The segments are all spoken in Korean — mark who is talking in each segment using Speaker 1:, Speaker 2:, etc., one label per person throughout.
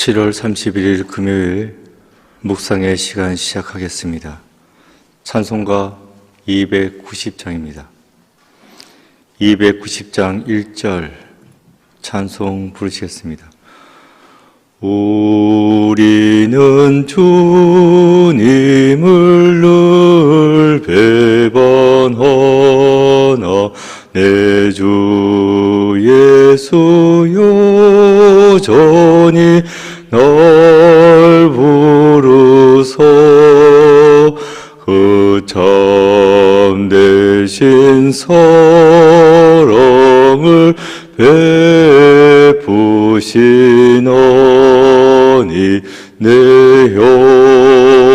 Speaker 1: 7월 31일 금요일 묵상의 시간 시작하겠습니다. 찬송가 290장입니다. 290장 1절 찬송 부르시겠습니다. 우리는 주님을 늘 배반하나 내 주 예수 여전히 날 부르소 그 참되신 사랑을 베푸시나니 내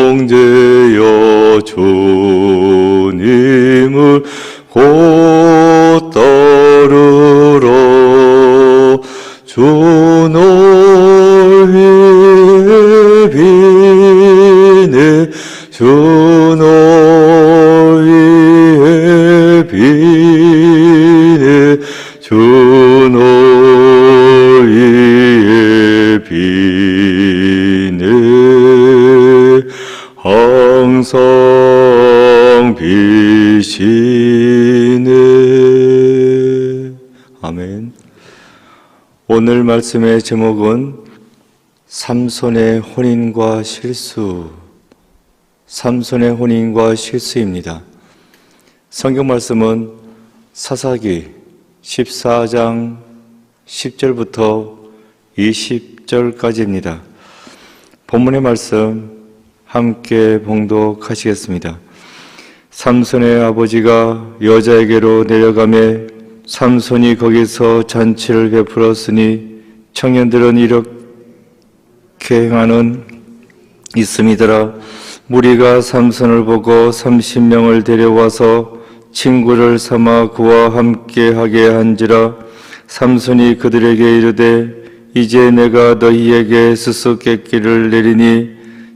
Speaker 1: 형제여 주님을 곧 따르라 주 너희의 비네 주 너희의 비네 주 너희의 비네 항상 비시네. 아멘. 오늘 말씀의 제목은 삼손의 혼인과 실수, 삼손의 혼인과 실수입니다. 성경 말씀은 사사기 14장 10절부터 20절까지입니다. 본문의 말씀 함께 봉독하시겠습니다. 삼손의 아버지가 여자에게로 내려가매 삼손이 거기서 잔치를 베풀었으니 청년들은 이렇게 행하는 있음이더라. 무리가 삼손을 보고 30명을 데려와서 친구를 삼아 그와 함께하게 한지라. 삼손이 그들에게 이르되 이제 내가 너희에게 수수께끼를 내리니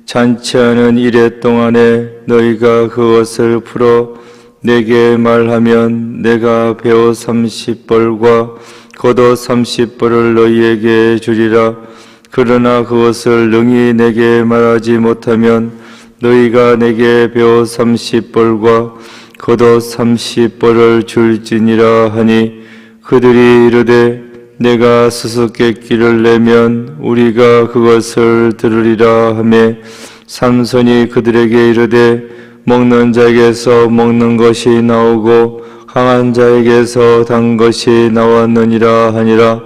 Speaker 1: 잔치하는 이래 동안에 너희가 그것을 풀어 내게 말하면 내가 베어 30벌과 겉옷 30벌을 너희에게 주리라. 그러나 그것을 능히 내게 말하지 못하면 너희가 내게 베어 30벌과 겉옷 30벌을 줄지니라 하니 그들이 이르되 내가 수수께끼를 내면 우리가 그것을 들으리라 하매 삼손이 그들에게 이르되 먹는 자에게서 먹는 것이 나오고 강한 자에게서 단 것이 나왔느니라 하니라.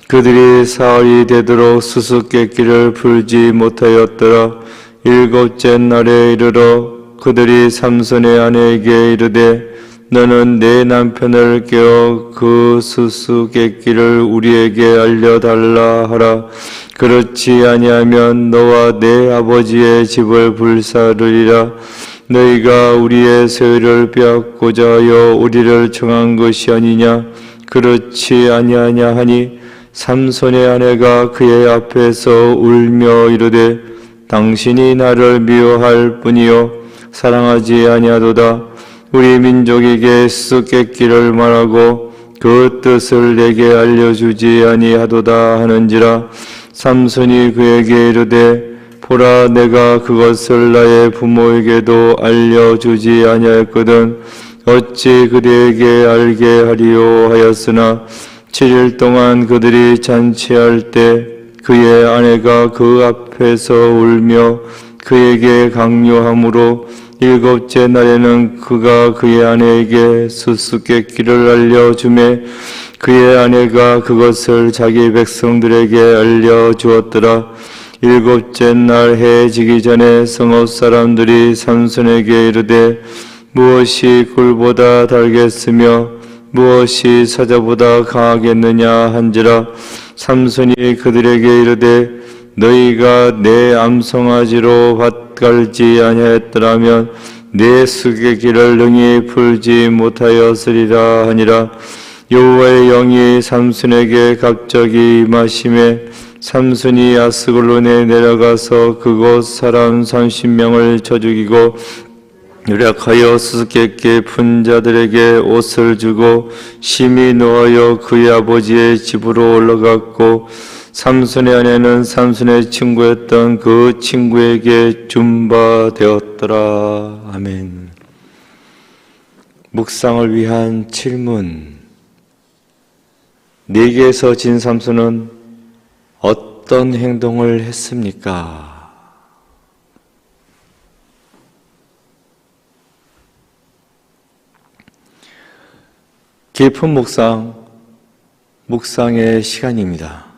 Speaker 1: 그들이 사흘이 되도록 수수께끼를 풀지 못하였더라. 7째 날에 이르러 그들이 삼손의 아내에게 이르되 너는 내 남편을 깨어 그 수수께끼를 우리에게 알려달라 하라. 그렇지 아니하면 너와 내 아버지의 집을 불사르리라. 너희가 우리의 소유를 빼앗고자 하여 우리를 청한 것이 아니냐. 그렇지 아니하냐 하니 삼손의 아내가 그의 앞에서 울며 이르되 당신이 나를 미워할 뿐이요 사랑하지 아니하도다. 우리 민족에게 수수께끼를 말하고 그 뜻을 내게 알려주지 아니하도다 하는지라. 삼손이 그에게 이르되 보라 내가 그것을 나의 부모에게도 알려주지 아니하였거든 어찌 그들에게 알게 하리요 하였으나 7일 동안 그들이 잔치할 때 그의 아내가 그 앞에서 울며 그에게 강요함으로 7째 날에는 그가 그의 아내에게 수수께끼를 알려주매 그의 아내가 그것을 자기 백성들에게 알려주었더라. 7째 날 해 지기 전에 성읍 사람들이 삼손에게 이르되 무엇이 굴보다 달겠으며 무엇이 사자보다 강하겠느냐 한지라. 삼손이 그들에게 이르되 너희가 내 암송아지로 밭갈지 아니하였더라면 내 수수께끼를 능히 풀지 못하였으리라 하니라. 여호와의 영이 삼손에게 갑자기 임하심에 삼손이 아스글론에 내려가서 그곳 사람 30명을 쳐 죽이고 요략하여 수수께끼 푼 자들에게 옷을 주고 심히 노하여 그의 아버지의 집으로 올라갔고 삼손의 아내는 삼손의 친구였던 그 친구에게 준 바 되었더라. 아멘. 묵상을 위한 질문. 네게에서 진 삼손은 어떤 행동을 했습니까? 깊은 묵상의 시간입니다.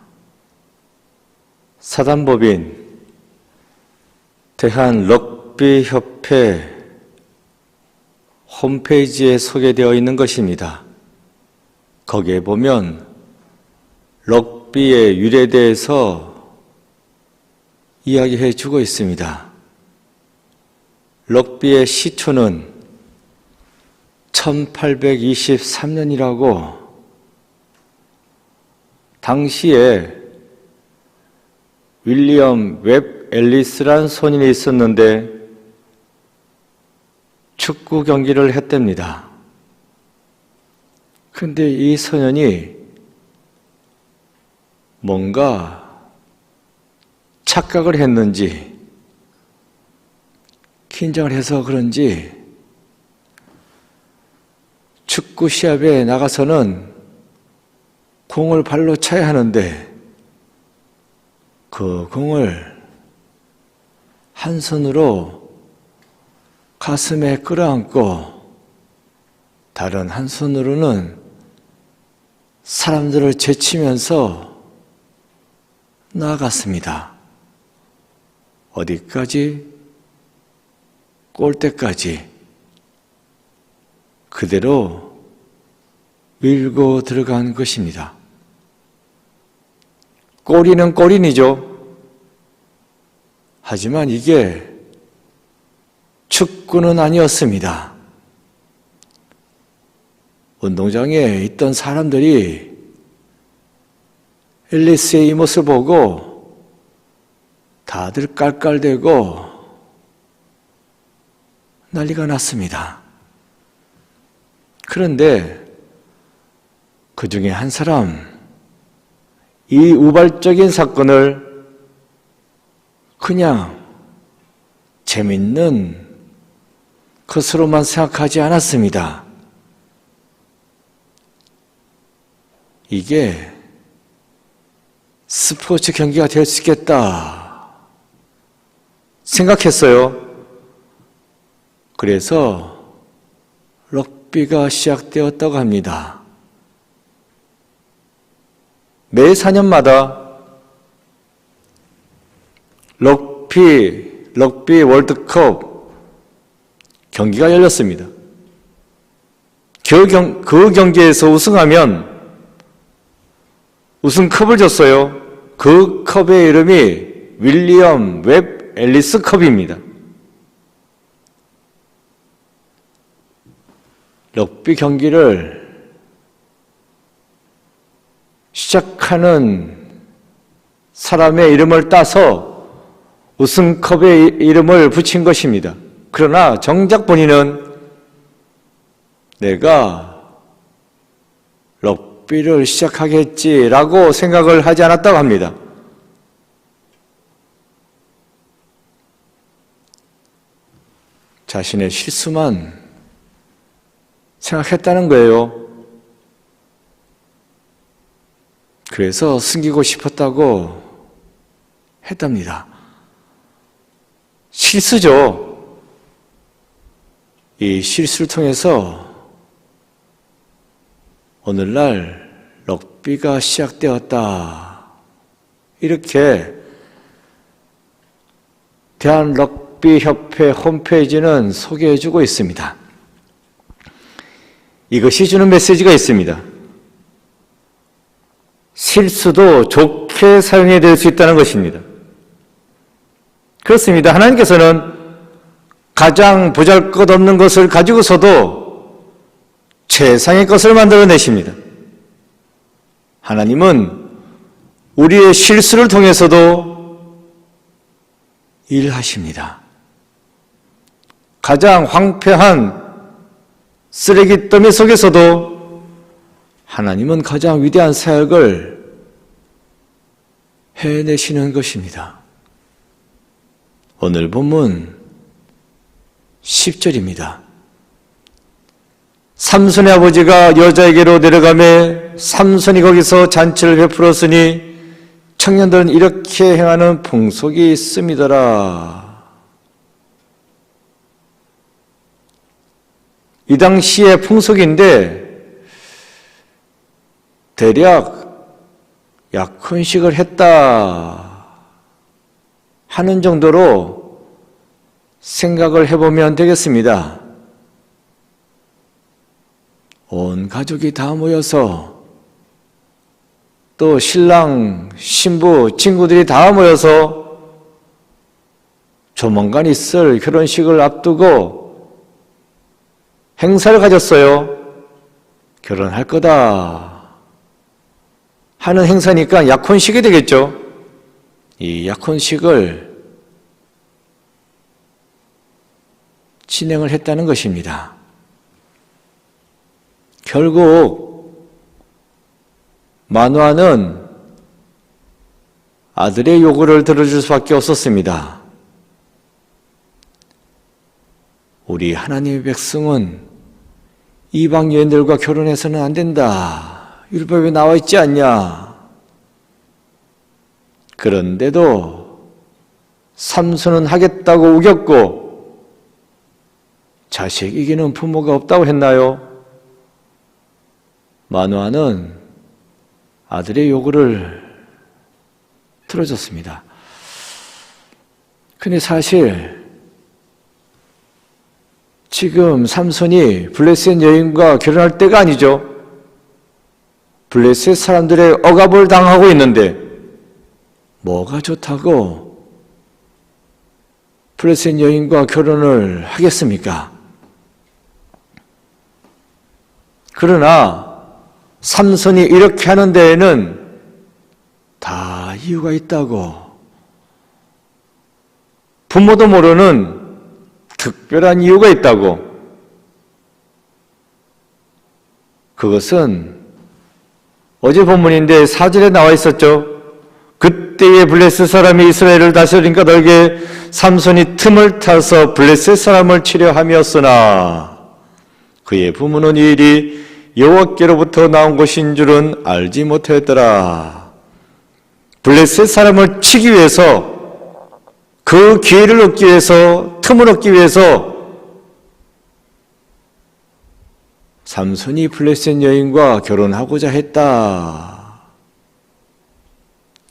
Speaker 1: 사단법인 대한럭비협회 홈페이지에 소개되어 있는 것입니다. 거기에 보면 럭비의 유래에 대해서 이야기해 주고 있습니다. 럭비의 시초는 1823년이라고 당시에 윌리엄 웹 앨리스란 소년이 있었는데 축구 경기를 했답니다. 근데 이 소년이 뭔가 착각을 했는지 긴장을 해서 그런지 축구 시합에 나가서는 공을 발로 차야 하는데 그 공을 한 손으로 가슴에 끌어안고 다른 한 손으로는 사람들을 제치면서 나아갔습니다. 어디까지? 골대까지 그대로 밀고 들어간 것입니다. 골인은 골인이죠. 하지만 이게 축구는 아니었습니다. 운동장에 있던 사람들이 앨리스의 이 모습을 보고 다들 깔깔대고 난리가 났습니다. 그런데 그 중에 한 사람, 이 우발적인 사건을 그냥 재밌는 것으로만 생각하지 않았습니다. 이게 스포츠 경기가 될 수 있겠다 생각했어요. 그래서 럭비가 시작되었다고 합니다. 매 4년마다 럭비 월드컵 경기가 열렸습니다. 그 경기에서 우승하면 우승컵을 줬어요. 그 컵의 이름이 윌리엄 웹 앨리스 컵입니다. 럭비 경기를 시작하는 사람의 이름을 따서 우승컵의 이름을 붙인 것입니다. 그러나 정작 본인은 내가 럭비를 시작하겠지라고 생각을 하지 않았다고 합니다. 자신의 실수만 생각했다는 거예요. 그래서 숨기고 싶었다고 했답니다. 실수죠. 이 실수를 통해서 오늘날 럭비가 시작되었다. 이렇게 대한럭비협회 홈페이지는 소개해주고 있습니다. 이것이 주는 메시지가 있습니다. 실수도 좋게 사용해야 될 수 있다는 것입니다. 그렇습니다. 하나님께서는 가장 보잘것없는 것을 가지고서도 최상의 것을 만들어내십니다. 하나님은 우리의 실수를 통해서도 일하십니다. 가장 황폐한 쓰레기 더미 속에서도 하나님은 가장 위대한 사역을 해내시는 것입니다. 오늘 본문 10절입니다. 삼손의 아버지가 여자에게로 내려가매 삼손이 거기서 잔치를 베풀었으니 청년들은 이렇게 행하는 풍속이 있음이더라. 이 당시의 풍속인데 대략 약혼식을 했다 하는 정도로 생각을 해보면 되겠습니다. 온 가족이 다 모여서 또 신랑, 신부, 친구들이 다 모여서 조만간 있을 결혼식을 앞두고 행사를 가졌어요. 결혼할 거다 하는 행사니까 약혼식이 되겠죠. 이 약혼식을 진행을 했다는 것입니다. 결국 마누아는 아들의 요구를 들어줄 수밖에 없었습니다. 우리 하나님의 백성은 이방 여인들과 결혼해서는 안 된다. 율법에 나와 있지 않냐. 그런데도 삼손은 하겠다고 우겼고 자식 이기는 부모가 없다고 했나요? 마누아는 아들의 요구를 들어줬습니다. 근데 사실 지금 삼손이 블레셋 여인과 결혼할 때가 아니죠. 블레셋 사람들의 억압을 당하고 있는데 뭐가 좋다고 블레셋 여인과 결혼을 하겠습니까? 그러나 삼손이 이렇게 하는 데에는 다 이유가 있다고. 부모도 모르는 특별한 이유가 있다고. 그것은 어제 본문인데 4절에 나와 있었죠. 그때에 블레셋 사람이 이스라엘을 다스리니까 너에게 삼손이 틈을 타서 블레셋 사람을 치려 함이었으나 그의 부모는 이 일이 여호와께로부터 나온 것인 줄은 알지 못하였더라. 블레셋 사람을 치기 위해서, 그 기회를 얻기 위해서, 틈을 얻기 위해서 삼손이 블레셋 여인과 결혼하고자 했다.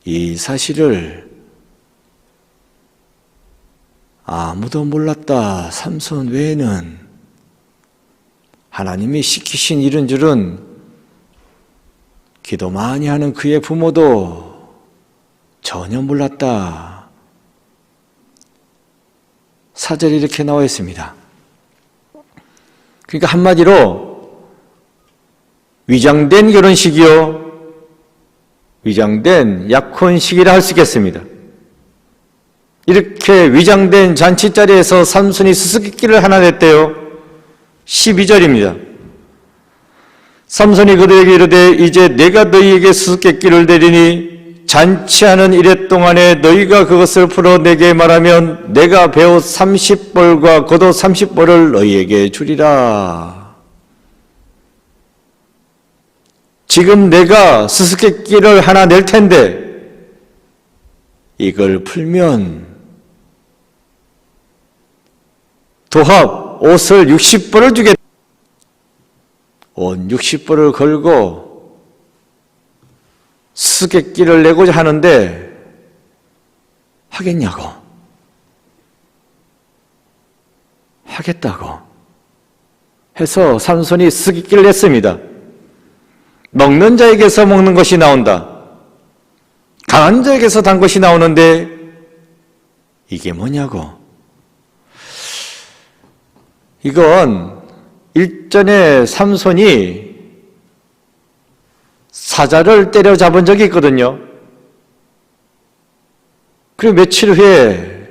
Speaker 1: 이 사실을 아무도 몰랐다. 삼손 외에는. 하나님이 시키신 일인 줄은 기도 많이 하는 그의 부모도 전혀 몰랐다. 4절에 이렇게 나와 있습니다. 그러니까 한마디로 위장된 결혼식이요, 위장된 약혼식이라 할 수 있겠습니다. 이렇게 위장된 잔치자리에서 삼손이 수수께끼를 하나 냈대요. 12절입니다. 삼손이 그들에게 이르되 이제 내가 너희에게 수수께끼를 내리니 잔치하는 이래 동안에 너희가 그것을 풀어 내게 말하면 내가 베옷 30벌과 겉옷 30벌을 너희에게 주리라. 지금 내가 수수께끼를 하나 낼 텐데 이걸 풀면 도합 옷을 60벌을 주겠다. 옷 60벌을 걸고 수수께끼를 내고자 하는데 하겠냐고. 하겠다고 해서 삼손이 수수께끼를 냈습니다. 먹는 자에게서 먹는 것이 나온다. 강한 자에게서 단 것이 나오는데 이게 뭐냐고. 이건 일전에 삼손이 사자를 때려잡은 적이 있거든요. 그리고 며칠 후에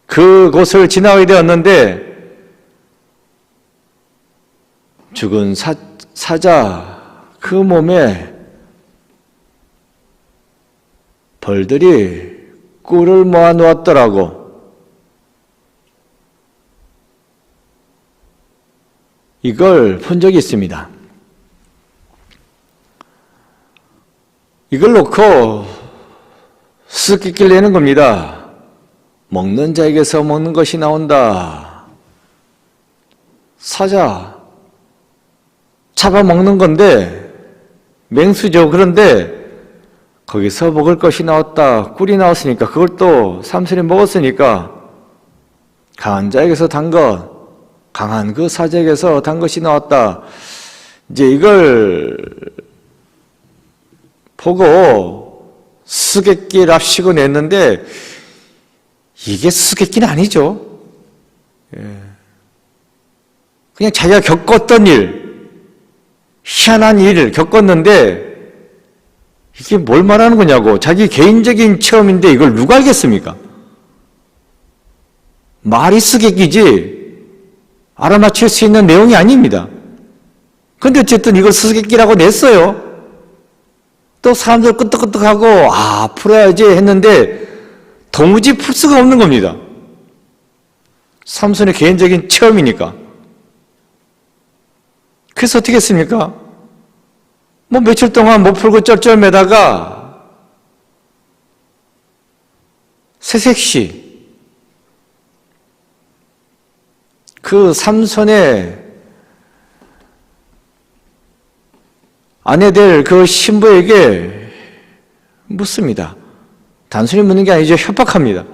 Speaker 1: 그곳을 지나가게 되었는데 죽은 사자 그 몸에 벌들이 꿀을 모아 놓았더라고. 이걸 본 적이 있습니다. 이걸 놓고 수수께끼를 내는 겁니다. 먹는 자에게서 먹는 것이 나온다. 사자, 잡아먹는 건데 맹수죠. 그런데 거기서 먹을 것이 나왔다. 꿀이 나왔으니까 그걸 또 삼손이 먹었으니까 강한 자에게서 단 것, 강한 그 사자에게서 단 것이 나왔다. 이제 이걸 보고 수수께끼랍시고 냈는데 이게 수수께끼는 아니죠. 그냥 자기가 겪었던 일, 희한한 일을 겪었는데 이게 뭘 말하는 거냐고. 자기 개인적인 체험인데 이걸 누가 알겠습니까? 말이 수수께끼지 알아맞힐 수 있는 내용이 아닙니다. 근데 어쨌든 이걸 수수께끼라고 냈어요. 또 사람들 끄떡끄떡하고 풀어야지 했는데 도무지 풀 수가 없는 겁니다. 삼손의 개인적인 체험이니까. 그래서 어떻게 했습니까? 며칠 동안 못 풀고 쩔쩔매다가 새색시 그 삼손의 아내 될 그 신부에게 묻습니다. 단순히 묻는 게 아니죠. 협박합니다.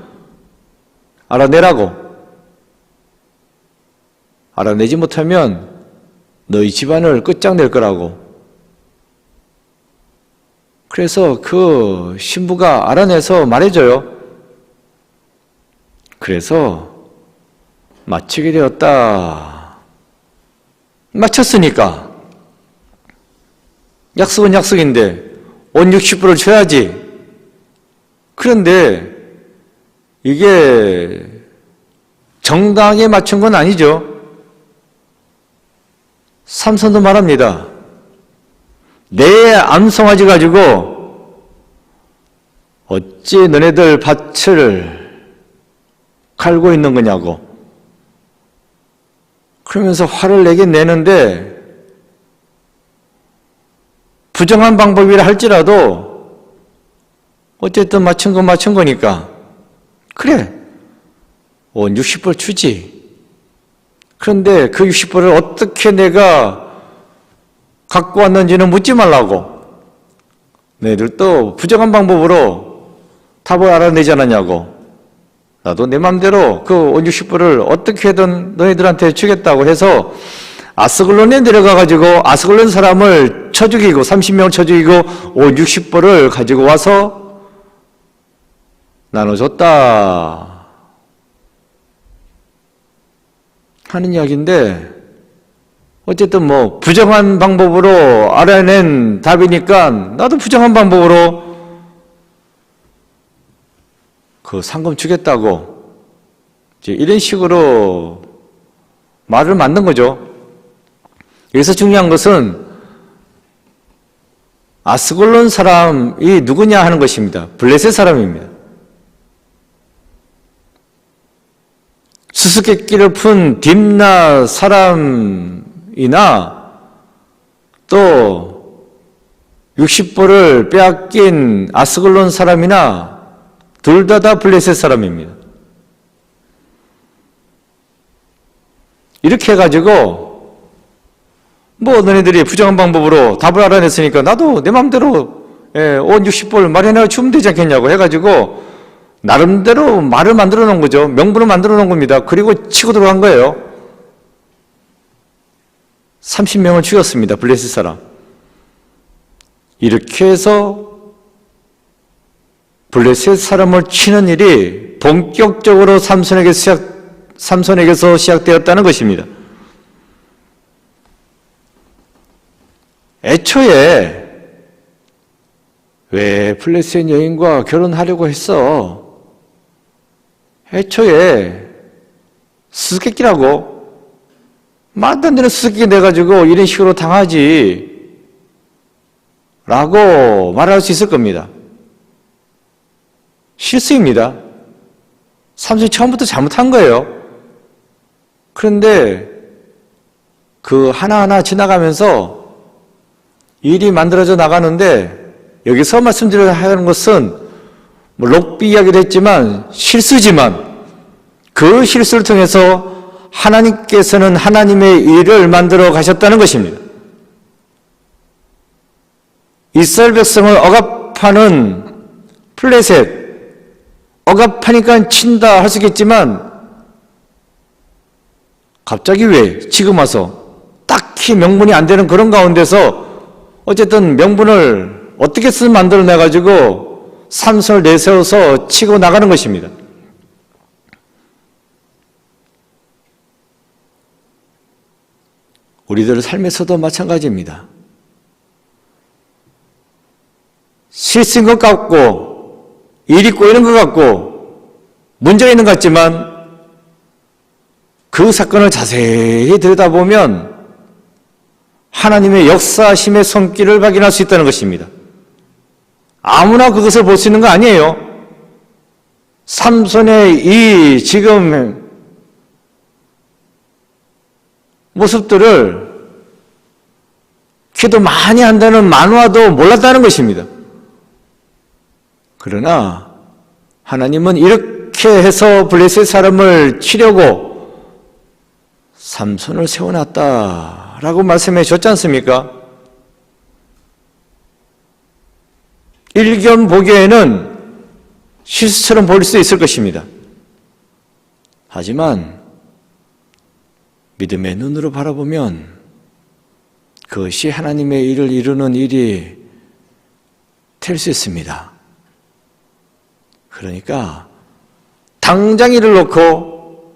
Speaker 1: 알아내라고. 알아내지 못하면 너희 집안을 끝장낼 거라고. 그래서 그 신부가 알아내서 말해줘요. 그래서 마치게 되었다. 마쳤으니까 약속은 약속인데 옷 60불을 줘야지. 그런데 이게 정당하게 맞춘 건 아니죠. 삼손도 말합니다. 내 암송아지 가지고 어찌 너네들 밭을 갈고 있는 거냐고. 그러면서 화를 내긴 내는데 부정한 방법이라 할지라도 어쨌든 맞춘 건 맞춘 거니까 그래 60불 주지. 그런데 그 60불을 어떻게 내가 갖고 왔는지는 묻지 말라고. 너희들 또 부정한 방법으로 답을 알아내지 않았냐고. 나도 내 맘대로 그 60불을 어떻게든 너희들한테 주겠다고 해서 아스글론에 내려가가지고 아스글론 사람을 쳐 죽이고 30명을 쳐 죽이고 60불을 가지고 와서 나눠줬다 하는 이야기인데, 어쨌든 부정한 방법으로 알아낸 답이니까 나도 부정한 방법으로 그 상금 주겠다고 이제 이런 식으로 말을 만든 거죠. 여기서 중요한 것은 아스글론 사람이 누구냐 하는 것입니다. 블레셋 사람입니다. 수수께끼를 푼 딥나 사람이나 또 60불을 빼앗긴 아스글론 사람이나 둘 다 블레셋 사람입니다. 이렇게 해가지고 너네들이 부정한 방법으로 답을 알아냈으니까 나도 내 맘대로 옷 60불 마련해 주면 되지 않겠냐고 해가지고 나름대로 말을 만들어 놓은 거죠. 명분을 만들어 놓은 겁니다. 그리고 치고 들어간 거예요. 30명을 죽였습니다. 블레셋 사람. 이렇게 해서 블레셋 사람을 치는 일이 본격적으로 삼손에게서 시작되었다는 것입니다. 애초에 왜 블레셋 여인과 결혼하려고 했어? 애초에 수수께끼라고 말도 안 되는 수수께끼 내가지고 이런 식으로 당하지 라고 말할 수 있을 겁니다. 실수입니다. 삼손이 처음부터 잘못한 거예요. 그런데 그 하나하나 지나가면서 일이 만들어져 나가는데 여기서 말씀드려야 하는 것은 록비 이야기도 했지만 실수지만 그 실수를 통해서 하나님께서는 하나님의 일을 만들어 가셨다는 것입니다. 이스라엘 백성을 억압하는 블레셋, 억압하니까 친다 할 수 있겠지만 갑자기 왜 지금 와서 딱히 명분이 안 되는 그런 가운데서 어쨌든 명분을 어떻게든 만들어내가지고 삼손을 내세워서 치고 나가는 것입니다. 우리들 삶에서도 마찬가지입니다. 실수인 것 같고 일이 꼬이는 것 같고 문제가 있는 것 같지만 그 사건을 자세히 들여다보면 하나님의 역사하심의 손길을 발견할 수 있다는 것입니다. 아무나 그것을 볼 수 있는 거 아니에요. 삼손의 이 지금 모습들을 기도 많이 한다는 만화도 몰랐다는 것입니다. 그러나 하나님은 이렇게 해서 블레셋 사람을 치려고 삼손을 세워놨다라고 말씀해 줬지 않습니까? 일견 보기에는 실수처럼 보일 수 있을 것입니다. 하지만 믿음의 눈으로 바라보면 그것이 하나님의 일을 이루는 일이 될 수 있습니다. 그러니까 당장 일을 놓고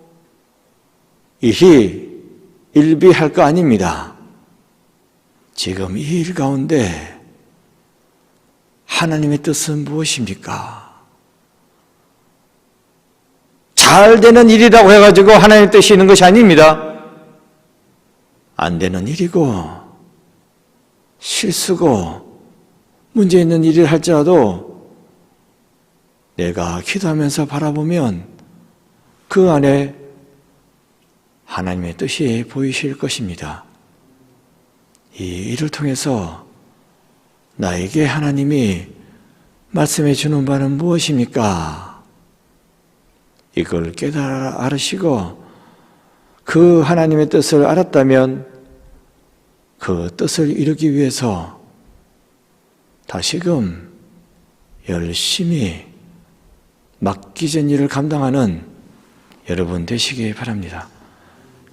Speaker 1: 이히 일비할 거 아닙니다. 지금 이 일 가운데 하나님의 뜻은 무엇입니까? 잘 되는 일이라고 해가지고 하나님의 뜻이 있는 것이 아닙니다. 안 되는 일이고 실수고 문제 있는 일을 할지라도 내가 기도하면서 바라보면 그 안에 하나님의 뜻이 보이실 것입니다. 이 일을 통해서 나에게 하나님이 말씀해 주는 바는 무엇입니까? 이걸 깨달아 알으시고 그 하나님의 뜻을 알았다면 그 뜻을 이루기 위해서 다시금 열심히 맡기진 일을 감당하는 여러분 되시기 바랍니다.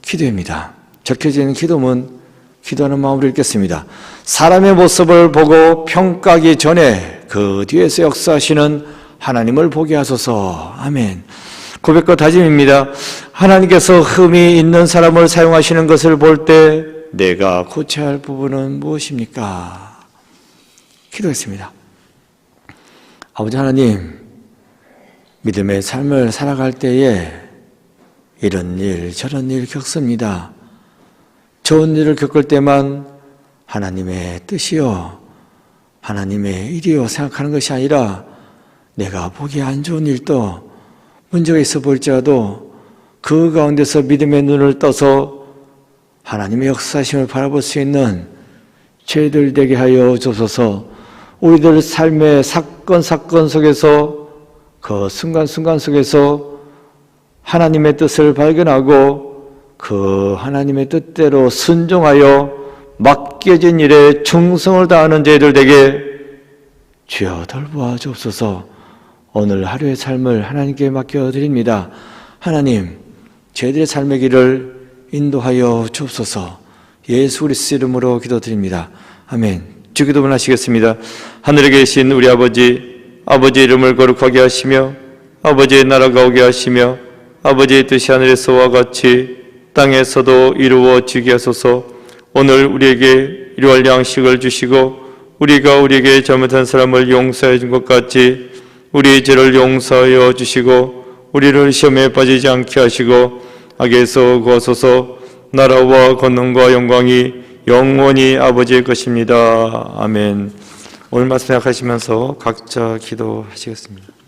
Speaker 1: 기도입니다. 적혀진 기도문 기도하는 마음으로 읽겠습니다. 사람의 모습을 보고 평가하기 전에 그 뒤에서 역사하시는 하나님을 보게 하소서. 아멘. 고백과 다짐입니다. 하나님께서 흠이 있는 사람을 사용하시는 것을 볼 때 내가 고쳐야 할 부분은 무엇입니까? 기도했습니다. 아버지 하나님, 믿음의 삶을 살아갈 때에 이런 일 저런 일 겪습니다. 좋은 일을 겪을 때만 하나님의 뜻이요 하나님의 일이요 생각하는 것이 아니라 내가 보기에 안 좋은 일도 문제가 있어 보일지라도 그 가운데서 믿음의 눈을 떠서 하나님의 역사심을 바라볼 수 있는 죄들 되게 하여 주소서. 우리들 삶의 사건 속에서 그 순간순간 속에서 하나님의 뜻을 발견하고 그 하나님의 뜻대로 순종하여 맡겨진 일에 충성을 다하는 저희들 되게 주여 돌보아 주옵소서. 오늘 하루의 삶을 하나님께 맡겨드립니다. 하나님, 저희들의 삶의 길을 인도하여 주옵소서. 예수 그리스도 이름으로 기도드립니다. 아멘. 주기도문 하시겠습니다. 하늘에 계신 우리 아버지 이름을 거룩하게 하시며 아버지의 나라가 오게 하시며 아버지의 뜻이 하늘에서와 같이 땅에서도 이루어지게 하소서. 오늘 우리에게 일용할 양식을 주시고 우리가 우리에게 잘못한 사람을 용서해 준 것 같이 우리의 죄를 용서하여 주시고 우리를 시험에 빠지지 않게 하시고 악에서 구하소서. 나라와 권능과 영광이 영원히 아버지의 것입니다. 아멘. 오늘 말씀 생각하시면서 각자 기도하시겠습니다.